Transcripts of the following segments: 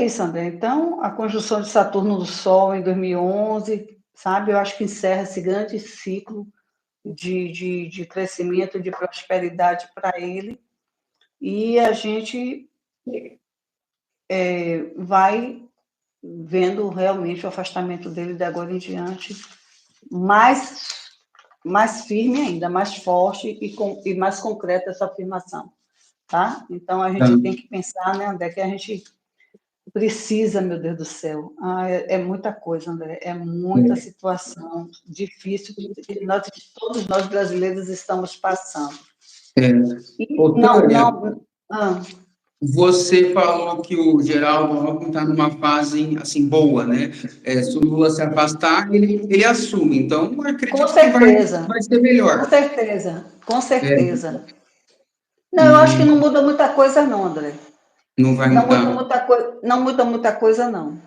isso, André. Então, a conjunção de Saturno no Sol em 2011, sabe? Eu acho que encerra esse grande ciclo de crescimento, de prosperidade para ele. E a gente vai vendo realmente o afastamento dele de agora em diante mais firme ainda, mais forte e mais concreta essa afirmação, tá? Então, a gente tem que pensar, né, André, que a gente precisa, meu Deus do céu. É muita coisa, André, é muita situação difícil que todos nós brasileiros estamos passando. Ô, Não, Tânia, não. você falou que o Geraldo Alckmin está numa fase assim boa, né? Se o Lula se afastar, ele assume. Então, eu Com acredito que certeza, vai ser com melhor. certeza, com É, certeza. Não, eu acho que e não muda muita coisa, não, André. não vai Não muda mudar. muita coisa, não muda muita coisa, não. Não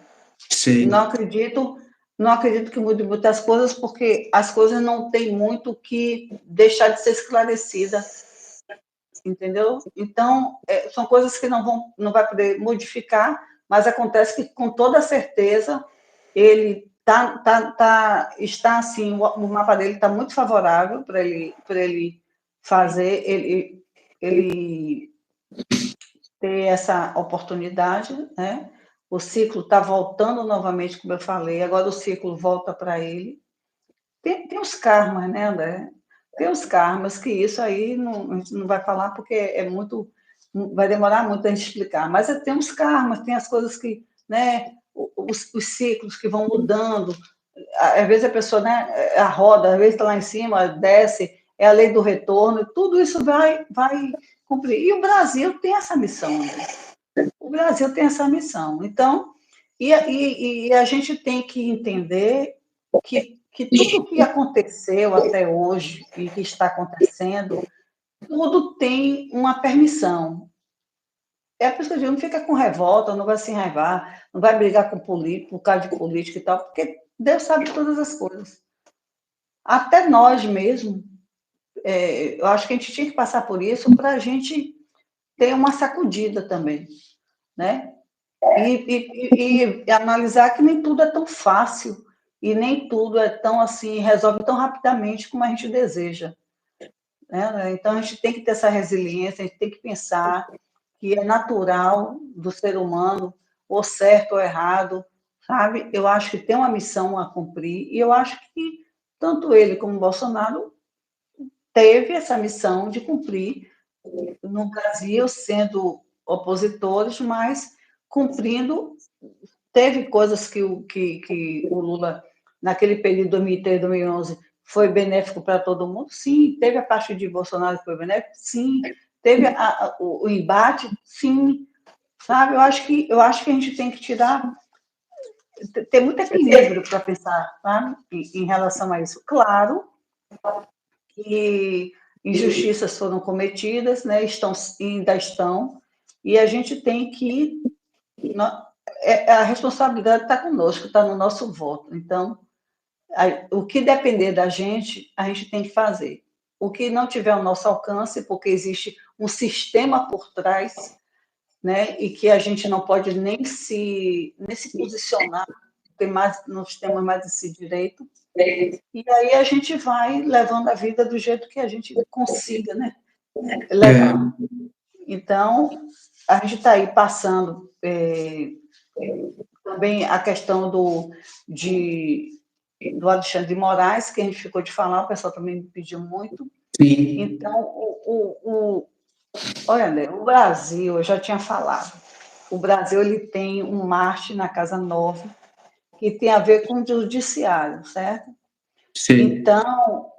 Sei. acredito, não acredito que mude muitas coisas, porque as coisas não têm muito que deixar de ser esclarecida, entendeu? Então, são coisas que não vai poder modificar, mas acontece que, com toda certeza, ele está assim, o mapa dele está muito favorável para ele fazer, ele ter essa oportunidade, né? O ciclo está voltando novamente, como eu falei, agora o ciclo volta para ele. Tem os karmas, né, André? Tem os karmas, que isso aí a gente não vai falar porque vai demorar muito a gente explicar, mas tem os karmas, tem as coisas que, né, os ciclos que vão mudando. Às vezes a pessoa, né, a roda, às vezes está lá em cima, desce, é a lei do retorno, tudo isso vai cumprir. E o Brasil tem essa missão, André. O Brasil tem essa missão. Então, e a gente tem que entender que tudo que aconteceu até hoje e que está acontecendo, tudo tem uma permissão. É por isso que eu digo, não fica com revolta, não vai se enraivar, não vai brigar com político, por causa de política e tal, porque Deus sabe todas as coisas. Até nós mesmos, eu acho que a gente tinha que passar por isso para a gente ter uma sacudida também, né? E analisar que nem tudo é tão fácil e nem tudo é tão assim, resolve tão rapidamente como a gente deseja, né? Então, a gente tem que ter essa resiliência, a gente tem que pensar que é natural do ser humano, ou certo ou errado, sabe? Eu acho que tem uma missão a cumprir, e eu acho que tanto ele como o Bolsonaro teve essa missão de cumprir no Brasil, sendo opositores, mas cumprindo. Teve coisas que o Lula, naquele período de 2003, 2011, foi benéfico para todo mundo? Sim. Teve a parte de Bolsonaro que foi benéfico? Sim. Teve o embate? Sim. Sabe? Eu acho que a gente tem que ter muito equilíbrio para pensar, sabe? Em relação a isso. Claro que injustiças foram cometidas, né? Ainda estão, e a gente tem que. A responsabilidade está conosco, está no nosso voto. Então, o que depender da gente, a gente tem que fazer. O que não tiver ao nosso alcance, porque existe um sistema por trás, né? E que a gente não pode nem se posicionar, nós temos mais esse direito. E aí a gente vai levando a vida do jeito que a gente consiga, né? Levar. Então, a gente está aí passando também a questão do Alexandre de Moraes, que a gente ficou de falar, o pessoal também me pediu muito. Sim. Então, olha, André, o Brasil, eu já tinha falado, o Brasil ele tem um Marte na Casa 9, que tem a ver com o judiciário, certo? Sim. Então,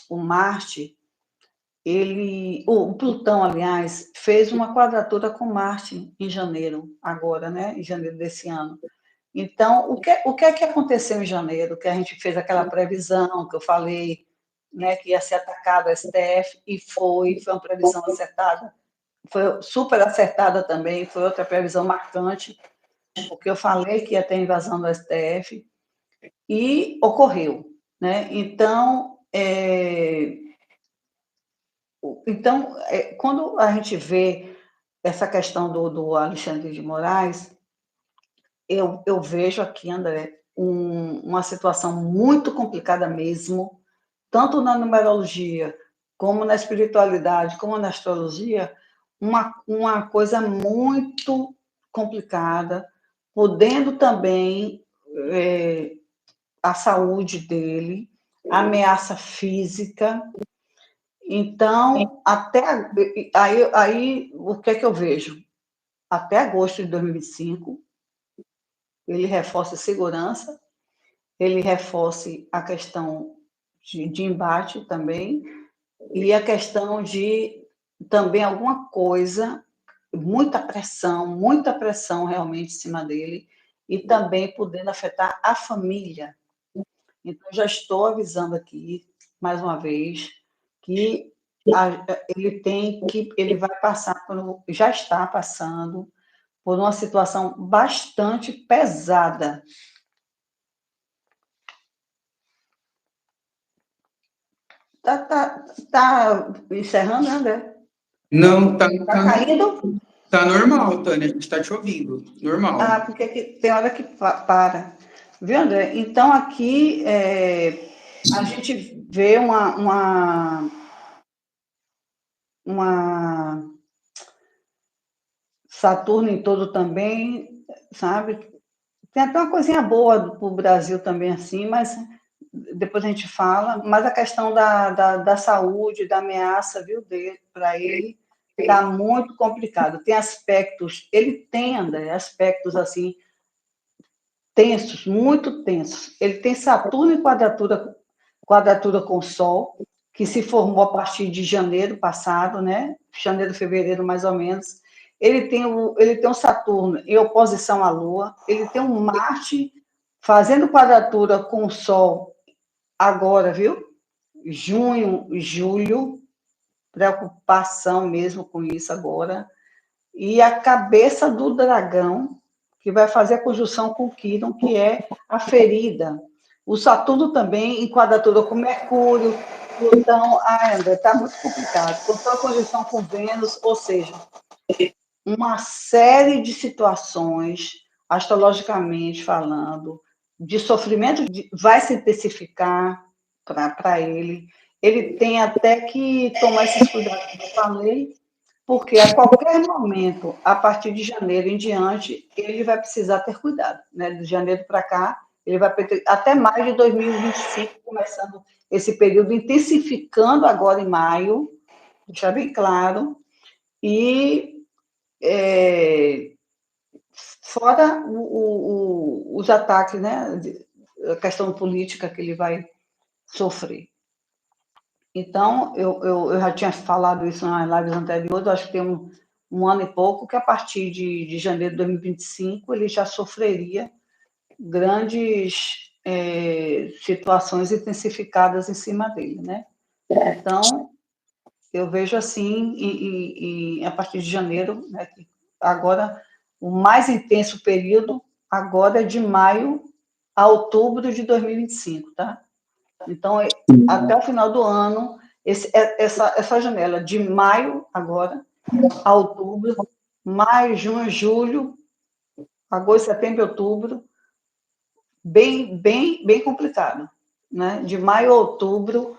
o Marte, o Plutão, aliás, fez uma quadratura com Marte em janeiro, agora, né? Em janeiro desse ano. Então, o que é que aconteceu em janeiro? Que a gente fez aquela previsão que eu falei, né, que ia ser atacado o STF, e foi uma previsão acertada, foi super acertada também, foi outra previsão marcante, porque eu falei que ia ter invasão do STF, e ocorreu, né? Então, quando a gente vê essa questão do Alexandre de Moraes, eu vejo aqui, André, uma situação muito complicada mesmo, tanto na numerologia, como na espiritualidade, como na astrologia, uma coisa muito complicada, podendo também a saúde dele, ameaça física. Então, aí o que é que eu vejo? Até agosto de 2025, ele reforça a segurança, ele reforça a questão de embate também, e a questão de também alguma coisa, muita pressão realmente em cima dele, e também podendo afetar a família. Então, já estou avisando aqui, mais uma vez, que ele vai passar, já está passando, por uma situação bastante pesada. Tá encerrando, né, André? Não, tá caindo? Tá normal, Tânia, a gente está te ouvindo, normal. Porque tem hora que para. Viu, André? Então, aqui a gente vê uma Saturno em todo também, sabe? Tem até uma coisinha boa para o Brasil também, assim, mas depois a gente fala. Mas a questão da saúde, da ameaça, viu, dele para ele, está muito complicado. Tem aspectos, ele tem, André, aspectos assim, tensos, muito tensos. Ele tem Saturno em quadratura com o Sol, que se formou a partir de janeiro passado, né? Janeiro, fevereiro, mais ou menos. Ele tem um Saturno em oposição à Lua, ele tem um Marte fazendo quadratura com o Sol agora, viu? Junho, julho, preocupação mesmo com isso agora. E a cabeça do dragão, que vai fazer a conjunção com Quirón, que é a ferida. O Saturno também em quadratura com Mercúrio, Plutão. André, está muito complicado. Plutão em conjunção com Vênus, ou seja, uma série de situações, astrologicamente falando, de sofrimento vai se intensificar para ele. Ele tem até que tomar esses cuidados que eu falei, porque a qualquer momento, a partir de janeiro em diante, ele vai precisar ter cuidado, né? De janeiro para cá, ele vai ter, até maio de 2025, começando esse período, intensificando agora em maio, deixar bem claro, e fora os ataques, né? A questão política que ele vai sofrer. Então, eu já tinha falado isso nas lives anteriores, acho que tem um ano e pouco, que a partir de janeiro de 2025 ele já sofreria grandes situações intensificadas em cima dele, né? Então, eu vejo assim, a partir de janeiro, né, agora, o mais intenso período agora é de maio a outubro de 2025, tá? Então, até o final do ano, essa janela de maio agora a outubro, maio, junho, julho, agosto, setembro, outubro, bem complicado, né? De maio a outubro,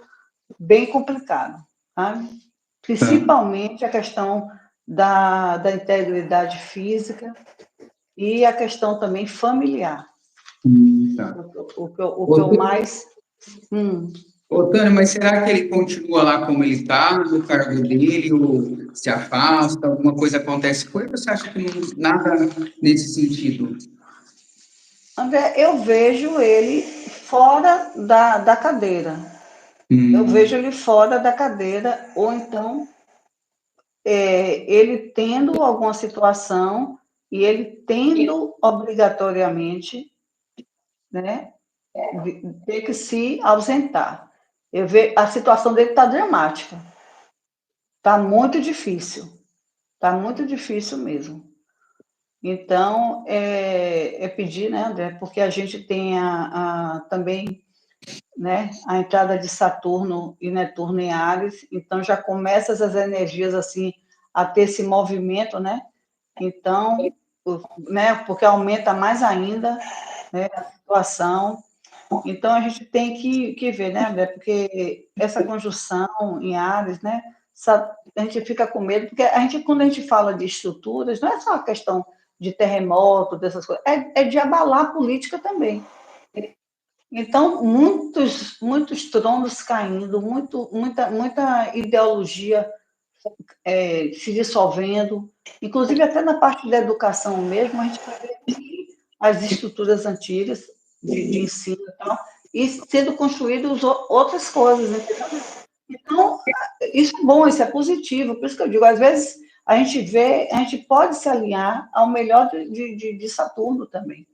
bem complicado, tá? Principalmente a questão da integridade física e a questão também familiar. Tá. O que eu mais... Ô, Tânia, mas será que ele continua lá como ele está, no cargo dele, ou se afasta, alguma coisa acontece com ele, ou você acha que nada nesse sentido? André, eu vejo ele fora da cadeira. Eu vejo ele fora da cadeira, ou então ele tendo alguma situação e ele tendo obrigatoriamente, né, ter que se ausentar. Eu vejo, a situação dele está dramática. Está muito difícil. Está muito difícil mesmo. Então, pedir, né, André, porque a gente tem também, né, a entrada de Saturno e Netuno em Áries, então já começa essas energias assim a ter esse movimento, né? Então, né, porque aumenta mais ainda, né, a situação. Então, a gente tem que ver, né, André? Porque essa conjunção em Áries, né, a gente fica com medo, porque quando a gente fala de estruturas, não é só a questão de terremoto, dessas coisas, é de abalar a política também. Então, muitos tronos caindo, muita ideologia se dissolvendo, inclusive até na parte da educação mesmo, a gente vai ver as estruturas antigas de ensino e tal, e sendo construídas outras coisas, entendeu? Então, isso é bom, isso é positivo, por isso que eu digo, às vezes a gente pode se alinhar ao melhor de Saturno também,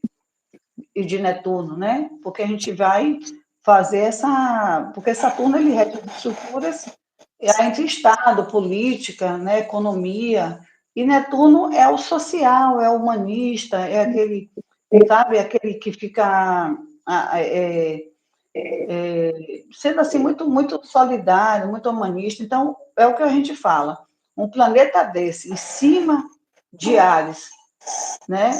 e de Netuno, né? Porque a gente vai fazer porque Saturno, ele rege as estruturas entre Estado, política, né, economia, e Netuno é o social, é o humanista, é aquele, sabe, aquele que fica sendo assim muito solidário, muito humanista. Então, é o que a gente fala. Um planeta desse, em cima de Áries, né?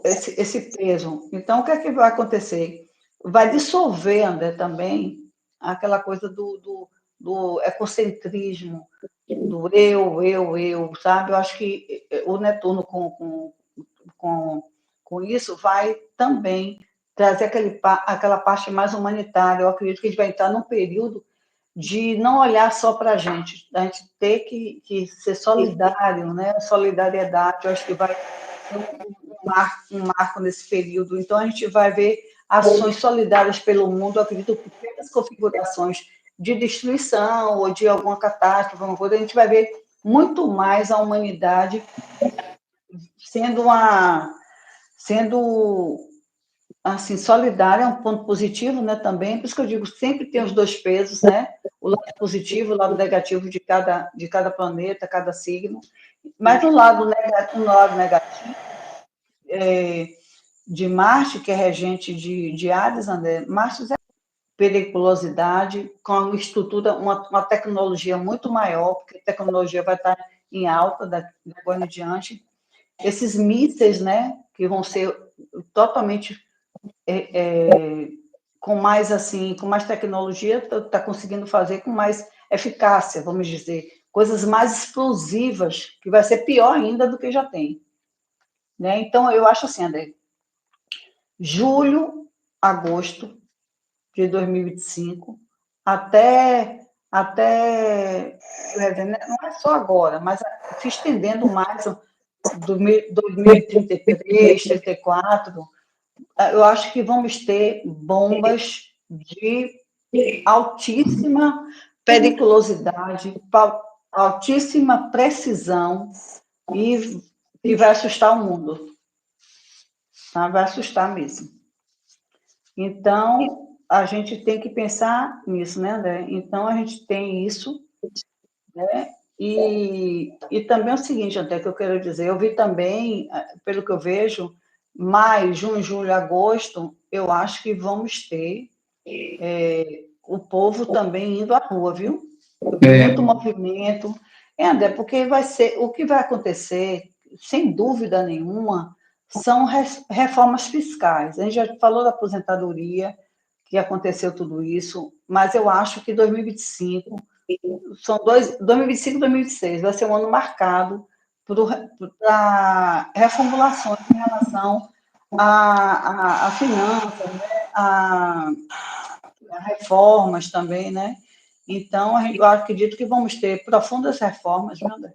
Esse peso. Então, o que é que vai acontecer? Vai dissolver, André, também aquela coisa do ecocentrismo, do eu, sabe? Eu acho que o Netuno, com isso, vai também trazer aquela parte mais humanitária. Eu acredito que a gente vai entrar num período de não olhar só para a gente ter que ser solidário, né? Solidariedade, eu acho que vai ser um marco nesse período. Então, a gente vai ver ações solidárias pelo mundo, eu acredito que pelas configurações de destruição ou de alguma catástrofe, alguma coisa, a gente vai ver muito mais a humanidade sendo assim, solidária, é um ponto positivo, né, também, por isso que eu digo, sempre tem os dois pesos, né, o lado positivo, o lado negativo de cada planeta, cada signo, mas no lado negativo de Marte, que é regente de Áries, André, Marte é periculosidade, com uma estrutura, uma tecnologia muito maior, porque a tecnologia vai estar em alta de agora em diante, esses mísseis, né, que vão ser totalmente com mais tecnologia, está conseguindo fazer com mais eficácia, vamos dizer, coisas mais explosivas, que vai ser pior ainda do que já tem. Né? Então, eu acho assim, André, julho, agosto de 2025, não é só agora, mas se estendendo mais, 2033, 34, eu acho que vamos ter bombas de altíssima periculosidade, altíssima precisão e que vai assustar o mundo. Tá? Vai assustar mesmo. Então, a gente tem que pensar nisso, né, André? Então, a gente tem isso, né? E também é o seguinte, até que eu quero dizer, eu vi também, pelo que eu vejo, maio, junho, julho, agosto, eu acho que vamos ter o povo também indo à rua, viu? Muito movimento. André, porque o que vai acontecer, sem dúvida nenhuma, são reformas fiscais. A gente já falou da aposentadoria, que aconteceu tudo isso, mas eu acho que 2025 2025 e 2026 vai ser um ano marcado para reformulações em relação a finanças, né? a reformas também, né? Então, eu acredito que vamos ter profundas reformas, né, André?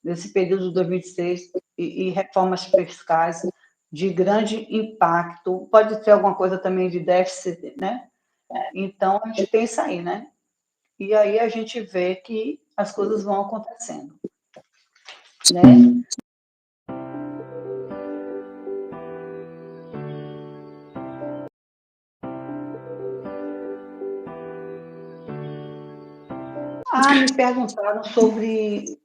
Nesse período de 2026 e reformas fiscais de grande impacto. Pode ter alguma coisa também de déficit, né? Então, a gente tem isso aí, né? E aí a gente vê que as coisas vão acontecendo, né? Me perguntaram sobre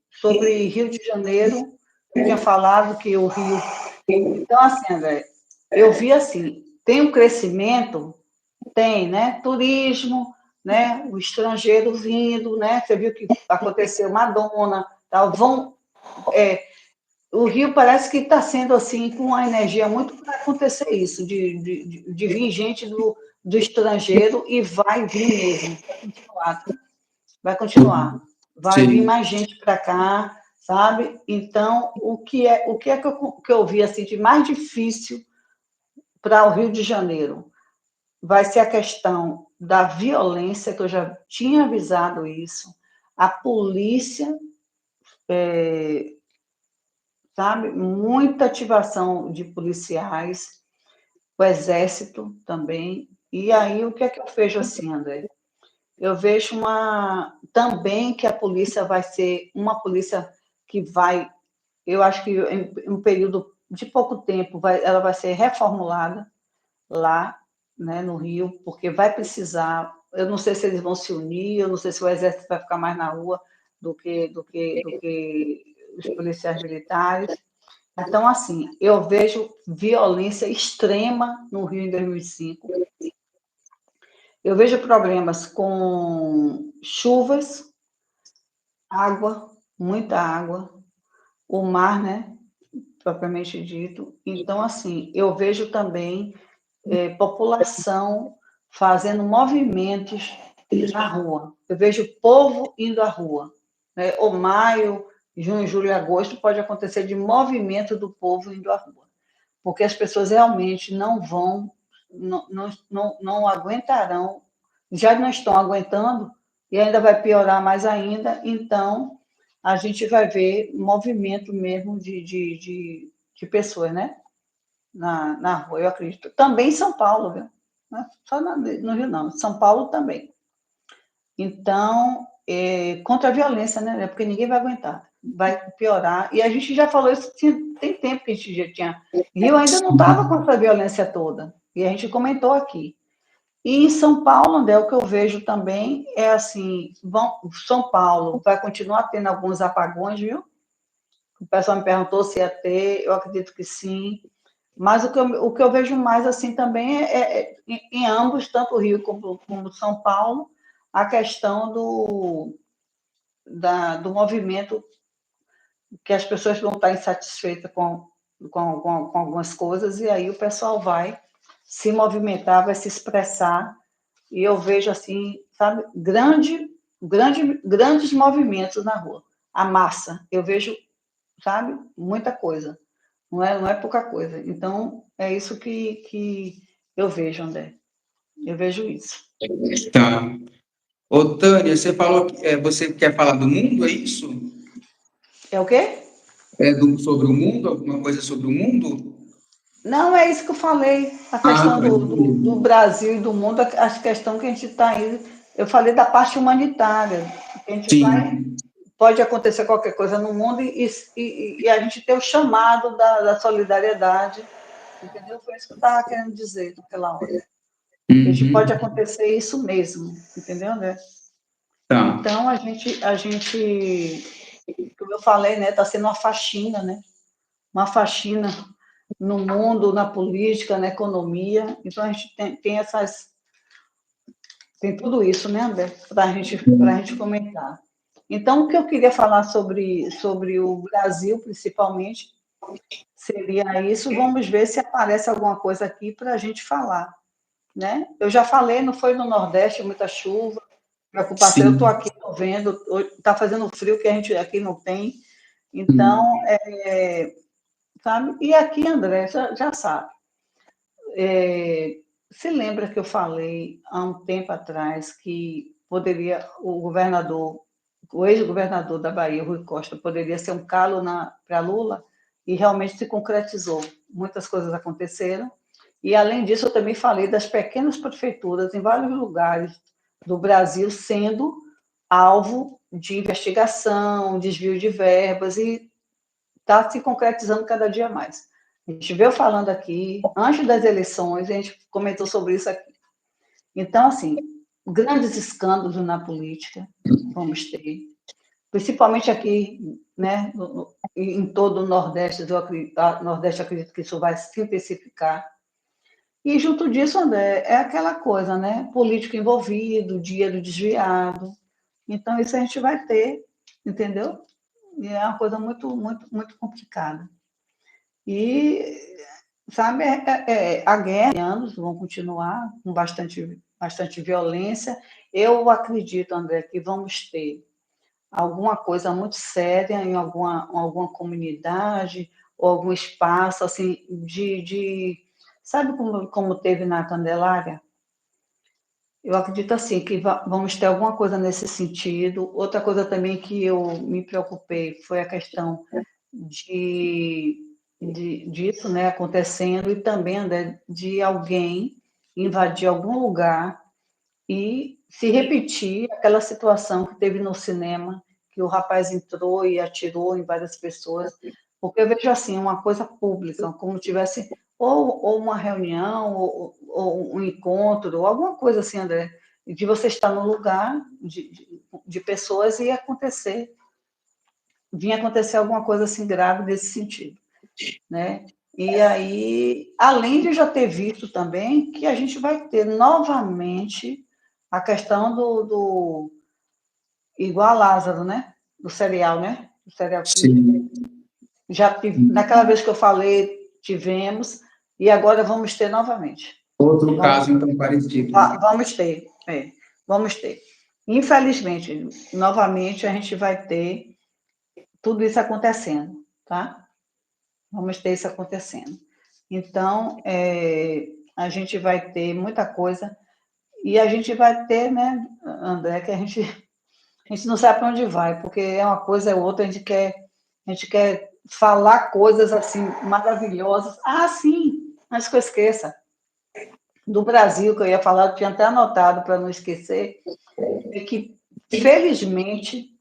Rio de Janeiro, eu tinha falado que o Rio... Então, assim, André, eu vi assim, tem um crescimento, tem, né? Turismo, né? O estrangeiro vindo, né? Você viu que aconteceu Madonna, tal, O Rio parece que está sendo assim, com uma energia muito para acontecer isso, de vir gente do estrangeiro e vai vir mesmo, vai continuar. Vai vir Sim. mais gente para cá, sabe? Então, o que é que eu vi assim, de mais difícil para o Rio de Janeiro? Vai ser a questão da violência, que eu já tinha avisado isso, a polícia, sabe? Muita ativação de policiais, o exército também. E aí, o que é que eu vejo assim, André? Eu vejo também que a polícia vai ser uma polícia que vai, eu acho que em um período de pouco tempo, ela vai ser reformulada lá, né, no Rio, porque vai precisar, eu não sei se eles vão se unir, eu não sei se o exército vai ficar mais na rua do que os policiais militares. Então, assim, eu vejo violência extrema no Rio em 2005. Eu vejo problemas com chuvas, água, muita água, o mar, né, propriamente dito. Então, assim, eu vejo também população fazendo movimentos na rua. Eu vejo o povo indo à rua. Né? O maio, junho, julho e agosto pode acontecer de movimento do povo indo à rua, porque as pessoas realmente não vão, não aguentarão, já não estão aguentando e ainda vai piorar mais ainda. Então, a gente vai ver movimento mesmo de pessoas, né? Na rua, eu acredito. Também em São Paulo, viu? Não é só no Rio, não. São Paulo também. Então, contra a violência, né? Porque ninguém vai aguentar. Vai piorar. E a gente já falou isso, tem tempo que a gente já tinha. Rio ainda não estava com essa violência toda. E a gente comentou aqui. E em São Paulo, André, o que eu vejo também é assim: São Paulo vai continuar tendo alguns apagões, viu? O pessoal me perguntou se ia ter, eu acredito que sim. Mas o que eu vejo mais assim também em ambos, tanto o Rio como São Paulo, a questão do movimento, que as pessoas vão estar insatisfeitas com algumas coisas, e aí o pessoal vai se movimentar, vai se expressar, e eu vejo assim, sabe, grandes movimentos na rua. A massa, eu vejo, sabe, muita coisa. Não é pouca coisa. Então, é isso que eu vejo, André. Eu vejo isso. Tá. Ô, Tânia, você falou que você quer falar do mundo, é isso? É o quê? Sobre o mundo, alguma coisa sobre o mundo? Não, é isso que eu falei, a Ah, questão tá. do Brasil e do mundo, a questão que a gente está aí. Eu falei da parte humanitária, que a gente Sim. pode acontecer qualquer coisa no mundo e a gente ter o chamado da solidariedade, entendeu? Foi isso que eu estava querendo dizer naquela hora. A gente pode Uhum. acontecer isso mesmo, entendeu, André? Tá. Então, como eu falei, né, está sendo uma faxina, né? Uma faxina no mundo, na política, na economia. Então, a gente tem tudo isso, né, André, para a gente comentar. Então, o que eu queria falar sobre o Brasil, principalmente, seria isso. Vamos ver se aparece alguma coisa aqui para a gente falar, né? Eu já falei, não foi no Nordeste, muita chuva, preocupação. Eu estou Sim. aqui, estou vendo, está fazendo frio que a gente aqui não tem. Então, Hum. sabe? E aqui, André, já sabe. Se lembra que eu falei há um tempo atrás que poderia o ex-governador da Bahia, Rui Costa, poderia ser um calo para Lula, e realmente se concretizou. Muitas coisas aconteceram. E, além disso, eu também falei das pequenas prefeituras em vários lugares do Brasil sendo alvo de investigação, desvio de verbas, e está se concretizando cada dia mais. A gente veio falando aqui, antes das eleições, a gente comentou sobre isso aqui. Então, assim, grandes escândalos na política vamos ter, principalmente aqui, né, em todo o Nordeste, Nordeste acredito que isso vai se intensificar. E junto disso, André, é aquela coisa, né? Político envolvido, dinheiro desviado. Então, isso a gente vai ter, entendeu? E é uma coisa muito, muito, muito complicada. E, sabe, a guerra, anos vão continuar com bastante violência. Eu acredito, André, que vamos ter alguma coisa muito séria em alguma comunidade ou algum espaço, assim, sabe como teve na Candelária? Eu acredito, assim, que vamos ter alguma coisa nesse sentido. Outra coisa também que eu me preocupei foi a questão disso, né, acontecendo, e também, André, de alguém invadir algum lugar e se repetir aquela situação que teve no cinema, que o rapaz entrou e atirou em várias pessoas, porque eu vejo assim, uma coisa pública, como tivesse ou uma reunião, ou um encontro, ou alguma coisa assim, André, de você estar no lugar de pessoas e vinha acontecer alguma coisa assim grave nesse sentido, né? E aí, além de já ter visto também que a gente vai ter novamente a questão igual a Lázaro, né? Do serial, né? Do serial killer. Sim. Naquela vez que eu falei, tivemos, e agora vamos ter novamente. Outro caso, então, parecido. Vamos ter, vamos ter. Infelizmente, novamente, a gente vai ter tudo isso acontecendo, tá? Vamos ter isso acontecendo. Então, a gente vai ter muita coisa, e a gente vai ter, né, André, que a gente não sabe para onde vai, porque é uma coisa ou outra, a gente quer falar coisas assim maravilhosas. Ah, sim, antes que eu esqueça, do Brasil, que eu ia falar, eu tinha até anotado para não esquecer, é que, felizmente,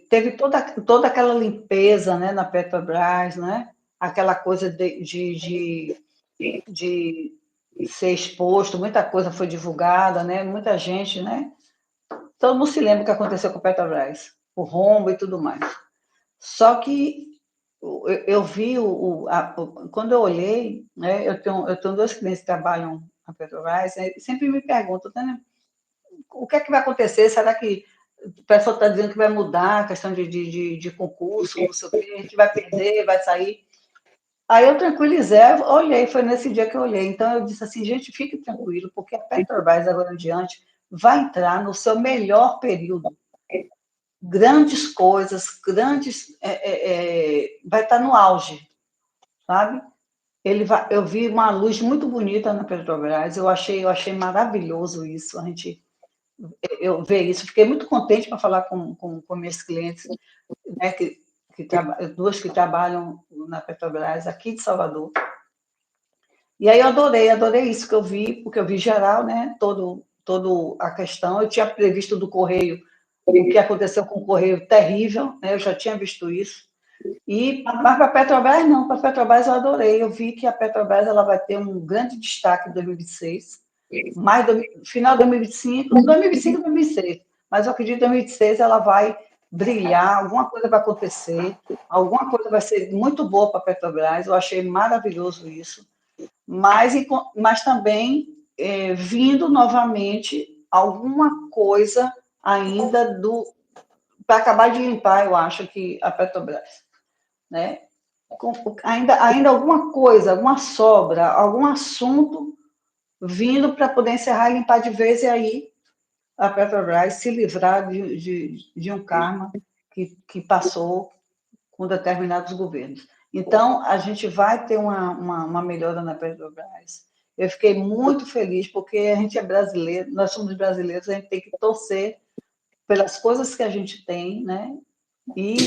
teve toda aquela limpeza, né, na Petrobras, né? Aquela coisa de ser exposto, muita coisa foi divulgada, né? Muita gente, né? Todo mundo se lembra o que aconteceu com a Petrobras, o rombo e tudo mais. Só que eu vi, quando eu olhei, né? Eu tenho dois clientes que trabalham na Petrobras, né, sempre me perguntam, né, o que é que vai acontecer? Será que o pessoal está dizendo que vai mudar a questão de concurso, não sei o quê, a gente vai perder, vai sair? Aí eu tranquilizei, olhei, foi nesse dia que eu olhei. Então eu disse assim, gente, fique tranquilo, porque a Petrobras agora em diante vai entrar no seu melhor período. Grandes coisas, vai estar no auge, sabe? Eu vi uma luz muito bonita na Petrobras, eu achei maravilhoso isso, eu ver isso, fiquei muito contente para falar com meus clientes, né, duas que trabalham na Petrobras aqui de Salvador. E aí eu adorei isso que eu vi, porque eu vi geral, né, todo a questão. Eu tinha previsto do Correio, o que aconteceu com o Correio, terrível, né, eu já tinha visto isso. Mas para a Petrobras, não, para a Petrobras eu adorei. Eu vi que a Petrobras ela vai ter um grande destaque em 2026, final de 2025, 2025 e 2026. Mas eu acredito que em 2026 ela vai brilhar, alguma coisa vai acontecer, alguma coisa vai ser muito boa para a Petrobras. Eu achei maravilhoso isso. Mas também vindo novamente alguma coisa ainda para acabar de limpar, eu acho que a Petrobras, né? Ainda alguma coisa, alguma sobra, algum assunto vindo para poder encerrar e limpar de vez, e aí a Petrobras se livrar de um karma que passou com determinados governos. Então, a gente vai ter uma melhora na Petrobras. Eu fiquei muito feliz, porque a gente é brasileiro, nós somos brasileiros, a gente tem que torcer pelas coisas que a gente tem, né? E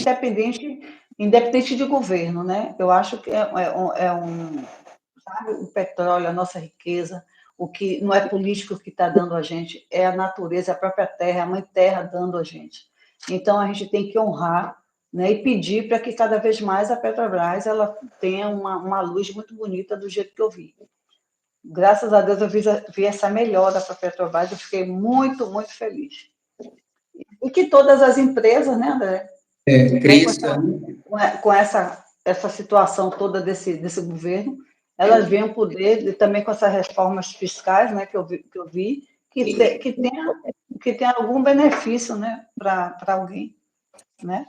independente de governo, né? Eu acho que sabe, o petróleo, a nossa riqueza, o que não é político que está dando a gente, é a natureza, a própria terra, a mãe terra dando a gente. Então, a gente tem que honrar, né, e pedir para que cada vez mais a Petrobras ela tenha uma luz muito bonita do jeito que eu vi. Graças a Deus eu vi essa melhora para a Petrobras, eu fiquei muito, muito feliz. E que todas as empresas, né, André? Com essa situação toda desse governo, elas venham poder, também com essas reformas fiscais, né, que eu vi que tenha algum benefício, né, para alguém. né?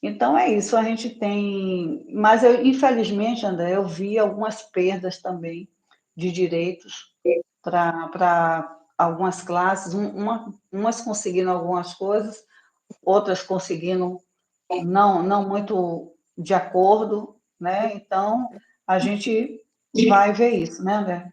Então, é isso, a gente tem... Mas, infelizmente, André, eu vi algumas perdas também de direitos para algumas classes, umas conseguindo algumas coisas, outras conseguindo não muito de acordo, né? Então, a gente vai ver isso, né, André?